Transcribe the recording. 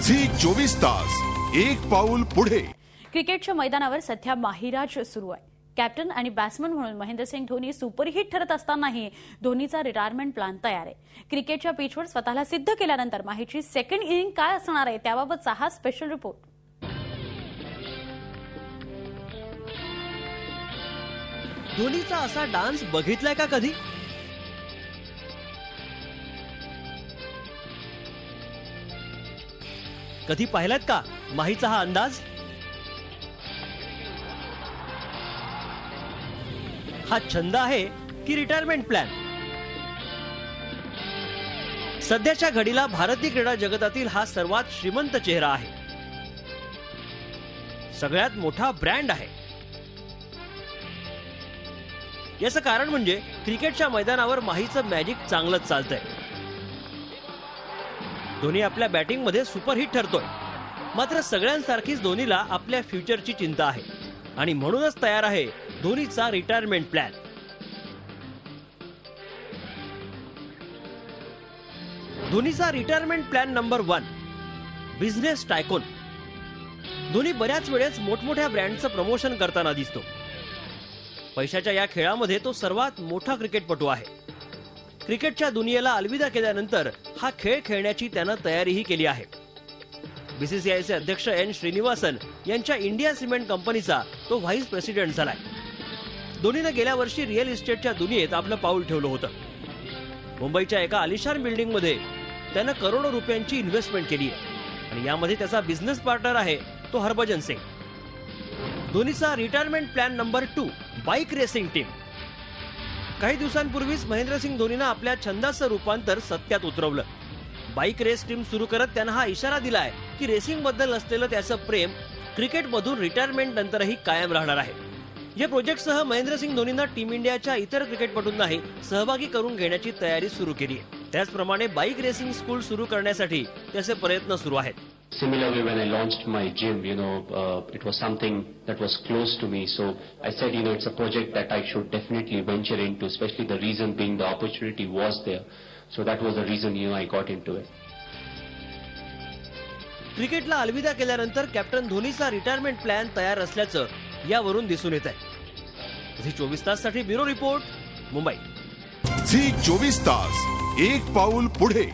Zee 24 Taas एक पाऊल पुढे। क्रिकेटच्या मैदानावर सध्या माहीराज सुरू आहे। कॅप्टन आणि बॅट्समन म्हणून महेंद्रसिंग धोनी सुपरहिट ठरत असतानाही धोनीचा रिटायरमेंट प्लॅन तयार आहे। क्रिकेटच्या पिचवर स्वतःला सिद्ध केल्यानंतर माहीची सेकंड इनिंग काय असणार आहे त्याबाबतचा हा स्पेशल रिपोर्ट। धोनीचा असा डान्स बघितलाय का कधी? कधी पाहिलात का माहीचा हा अंदाज? हा छंद आहे की रिटायरमेंट प्लॅन? सध्याच्या घडीला भारतीय क्रीडा जगतातील हा सर्वात श्रीमंत चेहरा आहे, सगळ्यात मोठा ब्रँड आहे। याचं कारण म्हणजे क्रिकेटच्या मैदानावर माहीचं मॅजिक चांगलंच चालतंय। धोनी आपल्या बॅटिंग मध्ये सुपरहिट ठरतोय, मात्र सगळ्यांसारखीच धोनीला आपल्या फ्युचरची चिंता आहे आणि म्हणूनच तयार आहे धोनीचा रिटायरमेंट प्लॅन। धोनीचा retirement plan number 1, business tycoon. Dhoni बऱ्याच वेळेस मोठमोठ्या ब्रँडचं प्रमोशन करताना दिसतो। पैशाच्या या खेळामध्ये तो सर्वात मोठा क्रिकेटपटू आहे। क्रिकेटच्या दुनियेला अलविदा केल्यानंतर हा खेळ खेळण्याची त्यानं तयारीही केली आहे। बीसीसीआयचे अध्यक्ष एन श्रीनिवासन यांच्या इंडिया सिमेंट कंपनीचा तो व्हाईस प्रेसिडेंट झालाय। धोनीने गेल्या वर्षी रिअल इस्टेटच्या दुनियेत आपलं पाऊल ठेवलं होतं। मुंबईच्या एका आलिशान बिल्डिंग मध्ये त्यानं करोडो रुपयांची इन्व्हेस्टमेंट केली आहे आणि यामध्ये त्याचा बिझनेस पार्टनर आहे तो हरभजन सिंग। धोनीचा retirement plan number 2, bike racing team. काही दिवसांपूर्वीच महेंद्रसिंग धोनीनं आपल्या छंदाचं रूपांतर सत्यात उतरवलं। बाईक रेस टीम सुरू करत त्यानं हा इशारा दिलाय की रेसिंग बद्दल असलेलं त्याचं प्रेम क्रिकेटमधून रिटायरमेंट नंतरही कायम राहणार आहे। या प्रोजेक्टसह महेंद्रसिंग धोनीनं टीम इंडियाच्या इतर क्रिकेटपटूंनाही सहभागी करून घेण्याची तयारी सुरू केली आहे। त्याचप्रमाणे बाईक रेसिंग स्कूल सुरू करण्यासाठी त्याचे प्रयत्न सुरू आहेत। Similarly, when I launched my gym, it was something that was close to me. So I said, it's a project that I should definitely venture into, especially the reason being the opportunity was there. So that was the reason, I got into it. क्रिकेटला अलविदा केल्यानंतर captain धोनीचा retirement plan तयार असल्याचं यावरून दिसून येत आहे। झी 24 ताससाठी ब्युरो रिपोर्ट, मुंबई। झी 24 तास एक पाऊल पुढे।